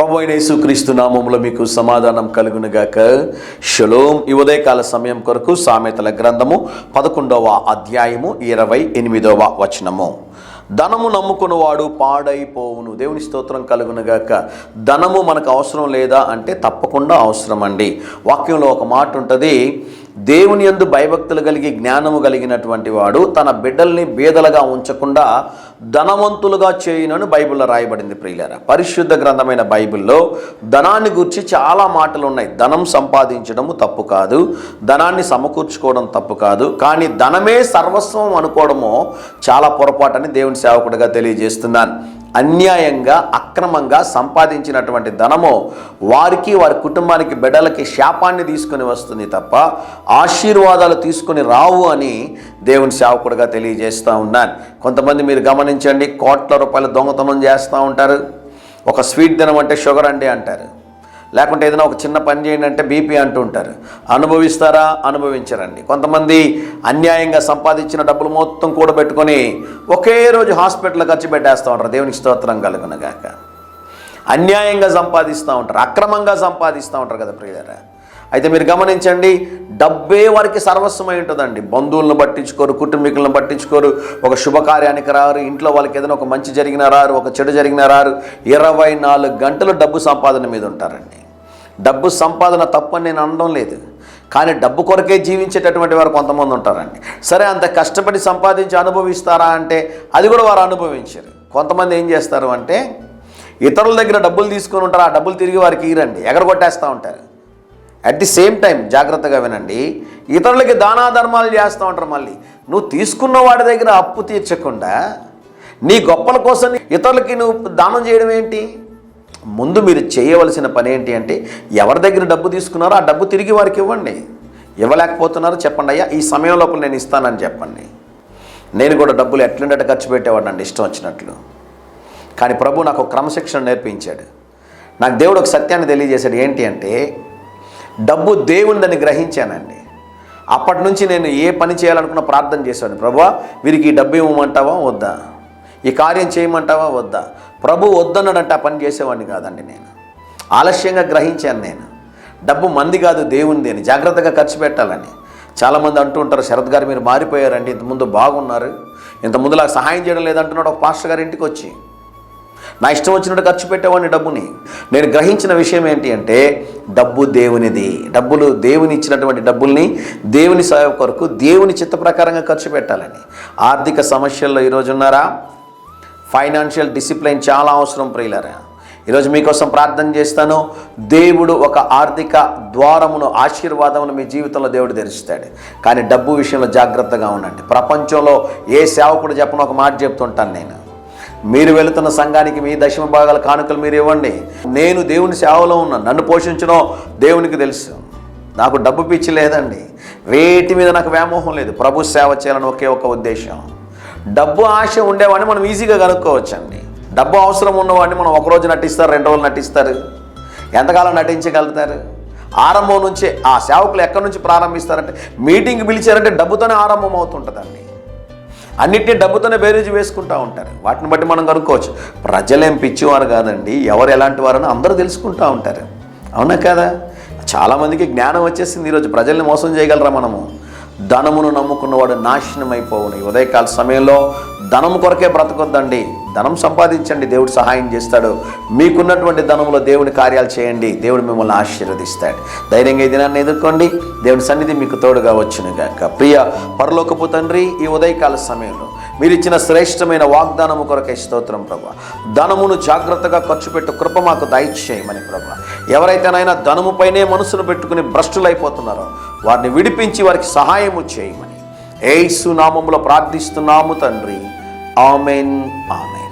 ప్రభు అయిన యేసుక్రీస్తు నామములో మీకు సమాధానం కలుగునుగాక. షలోం. ఈ ఉదయకాల సమయం కొరకు సామెతల గ్రంథము 11వ అధ్యాయము 28వ వచనము. ధనము నమ్ముకున్నవాడు పాడైపోవును. దేవుని స్తోత్రం కలుగునుగాక. ధనము మనకు అవసరం లేదా అంటే తప్పకుండా అవసరం అండి. వాక్యంలో ఒక మాట ఉంటుంది, దేవుని యందు భయభక్తులు కలిగి జ్ఞానము కలిగినటువంటి వాడు తన బిడ్డల్ని బీదలుగా ఉంచకుండా ధనవంతులుగా చేయునని బైబిల్లో రాయబడింది. ప్రియులారా, పరిశుద్ధ గ్రంథమైన బైబిల్లో ధనాన్ని గురించి చాలా మాటలు ఉన్నాయి. ధనం సంపాదించడము తప్పు కాదు, ధనాన్ని సమకూర్చుకోవడం తప్పు కాదు, కానీ ధనమే సర్వస్వం అనుకోవడము చాలా పొరపాటని దేవుని సేవకుడిగా తెలియజేస్తున్నాను. అన్యాయంగా అక్రమంగా సంపాదించినటువంటి ధనము వారికి వారి కుటుంబానికి బిడ్డలకి శాపాన్ని తీసుకొని వస్తుంది తప్ప ఆశీర్వాదాలు తీసుకొని రావు అని దేవుని సేవకుడిగా తెలియజేస్తూ ఉన్నాను. కొంతమంది మీరు గమనించండి, కోట్ల రూపాయల దొంగతనం చేస్తూ ఉంటారు. ఒక స్వీట్ తినమంటే షుగర్ అండి అంటారు, లేకుంటే ఏదైనా ఒక చిన్న పని చేయండి అంటే బీపీ అంటూ ఉంటారు. అనుభవిస్తారా? అనుభవించరండి. కొంతమంది అన్యాయంగా సంపాదించిన డబ్బులు మొత్తం కూడబెట్టుకొని ఒకే రోజు హాస్పిటల్ ఖర్చు పెట్టేస్తూ ఉంటారు. దేవునికి స్తోత్రం కలుగునుగాక. అన్యాయంగా సంపాదిస్తూ ఉంటారు, అక్రమంగా సంపాదిస్తూ ఉంటారు కదా ప్రియులారా. అయితే మీరు గమనించండి, డబ్బే వారికి సర్వస్వమై ఉంటుందండి. బంధువులను పట్టించుకోరు, కుటుంబీకులను పట్టించుకోరు, ఒక శుభకార్యానికి రారు, ఇంట్లో వాళ్ళకి ఏదైనా ఒక మంచి జరిగినా రారు, ఒక చెడు జరిగినా రారు. 24 గంటలు డబ్బు సంపాదన మీద ఉంటారండి. డబ్బు సంపాదన తప్పని నేను అనడం లేదు, కానీ డబ్బు కొరకే జీవించేటటువంటి వారు కొంతమంది ఉంటారండి. సరే, అంత కష్టపడి సంపాదించి అనుభవిస్తారా అంటే అది కూడా వారు అనుభవించారు. కొంతమంది ఏం చేస్తారు అంటే ఇతరుల దగ్గర డబ్బులు తీసుకొని ఉంటారు, ఆ డబ్బులు తిరిగి వారికి ఇరండి, ఎగరగొట్టేస్తూ ఉంటారు. అట్ ది సేమ్ టైం జాగ్రత్తగా వినండి, ఇతరులకి దానా ధర్మాలు చేస్తూ ఉంటారు. మళ్ళీ నువ్వు తీసుకున్న వాడి దగ్గర అప్పు తీర్చకుండా నీ గొప్పల కోసం ఇతరులకి నువ్వు దానం చేయడం ఏంటి? ముందు మీరు చేయవలసిన పని ఏంటి అంటే ఎవరి దగ్గర డబ్బు తీసుకున్నారో ఆ డబ్బు తిరిగి వారికి ఇవ్వండి. ఇవ్వలేకపోతున్నారో చెప్పండి, అయ్యా ఈ సమయం లోపల నేను ఇస్తానని చెప్పండి. నేను కూడా డబ్బులు ఎట్లుండట ఖర్చు పెట్టేవాడినండి ఇష్టం వచ్చినట్లు. కానీ ప్రభు నాకు క్రమశిక్షణ నేర్పించాడు. నాకు దేవుడు ఒక సత్యాన్ని తెలియజేశాడు. ఏంటి అంటే డబ్బు దేవునిదని గ్రహించానండి. అప్పటి నుంచి నేను ఏ పని చేయాలనుకున్న ప్రార్థన చేశాను, ప్రభువా వీరికి ఈ డబ్బు ఇవ్వమంటావా వద్దా, ఈ కార్యం చేయమంటావా వద్దా. ప్రభు వద్దన్నాడంటే ఆ పని చేసేవాడిని కాదండి. నేను ఆలస్యంగా గ్రహించాను. నేను డబ్బు మంది కాదు దేవునిది అని జాగ్రత్తగా ఖర్చు పెట్టాలని. చాలామంది అంటూ ఉంటారు, శరత్ గారు మీరు మారిపోయారండి, ఇంతకుముందు బాగున్నారు, ఇంతకుముందులా సహాయం చేయడం లేదంటున్నాడు ఒక పాస్టర్ గారి ఇంటికి వచ్చి. నా ఇష్టం వచ్చినట్టు ఖర్చు పెట్టేవాడిని డబ్బుని. నేను గ్రహించిన విషయం ఏంటి అంటే డబ్బు దేవునిది. డబ్బులు దేవుని ఇచ్చినటువంటి డబ్బుల్ని దేవుని సేవ కొరకు దేవుని చిత్త ప్రకారంగా ఖర్చు పెట్టాలని. ఆర్థిక సమస్యల్లో ఈరోజు ఉన్నారా? ఫైనాన్షియల్ డిసిప్లిన్ చాలా అవసరం ప్రియులారా. ఈరోజు మీకోసం ప్రార్థన చేస్తాను. దేవుడు ఒక ఆర్థిక ద్వారమును, ఆశీర్వాదమును మీ జీవితంలో దేవుడు తెరుస్తాడు. కానీ డబ్బు విషయంలో జాగ్రత్తగా ఉండండి. ప్రపంచంలో ఏ సేవకుడు చెప్పను ఒక మాట చెప్తుంటాను నేను, మీరు వెళుతున్న సంఘానికి మీ దశమ భాగాల కానుకలు మీరు ఇవ్వండి. నేను దేవుని సేవలో ఉన్నాను, నన్ను పోషించడం దేవునికి తెలుసు. నాకు డబ్బు పిచ్చి లేదండి, వేటి మీద నాకు వ్యామోహం లేదు. ప్రభు సేవ చేయాలని ఒకే ఒక ఉద్దేశం. డబ్బు ఆశ ఉండేవాడిని మనం ఈజీగా కనుక్కోవచ్చండి. డబ్బు అవసరం ఉన్నవాడిని మనం ఒకరోజు నటిస్తారు, 2 రోజులు నటిస్తారు, ఎంతకాలం నటించగలుగుతారు? ఆరంభం నుంచే ఆ సేవకులు ఎక్కడి నుంచి ప్రారంభిస్తారంటే మీటింగ్ పిలిచారంటే డబ్బుతోనే ఆరంభం అవుతుంటుందండి. అన్నిటినీ డబ్బుతోనే బేరీజు వేసుకుంటూ ఉంటారు. వాటిని బట్టి మనం కనుక్కోవచ్చు. ప్రజలేం పిచ్చివారు కాదండి, ఎవరు ఎలాంటి వారని అందరూ తెలుసుకుంటూ ఉంటారు. అవునా కదా? చాలామందికి జ్ఞానం వచ్చేసింది. ఈరోజు ప్రజల్ని మోసం చేయగలరా మనము? ధనమును నమ్ముకున్నవాడు నాశనం అయిపోవును. ఈ ఉదయకాల సమయంలో ధనం కొరకే బ్రతకొద్దండి, ధనం సంపాదించండి, దేవుడు సహాయం చేస్తాడు. మీకున్నటువంటి ధనంలో దేవుని కార్యాలు చేయండి, దేవుడు మిమ్మల్ని ఆశీర్వదిస్తాడు. ధైర్యంగా ఈ దినాన్ని ఎదుర్కోండి. దేవుని సన్నిధి మీకు తోడుగా వచ్చునుగాక. ప్రియ పరలోకపు తండ్రి, ఈ ఉదయకాల సమయంలో మీరు ఇచ్చిన శ్రేష్టమైన వాగ్దానము కొరకే స్తోత్రం ప్రభు. ధనమును జాగ్రత్తగా ఖర్చు పెట్టు కృప మాకు దయచేయమని ప్రభు. ఎవరైతేనైనా ధనముపైనే మనసును పెట్టుకుని భ్రష్టులైపోతున్నారో వారిని విడిపించి వారికి సహాయము చేయమని యేసు నామములో ప్రార్థిస్తున్నాము తండ్రి. Amen, amen.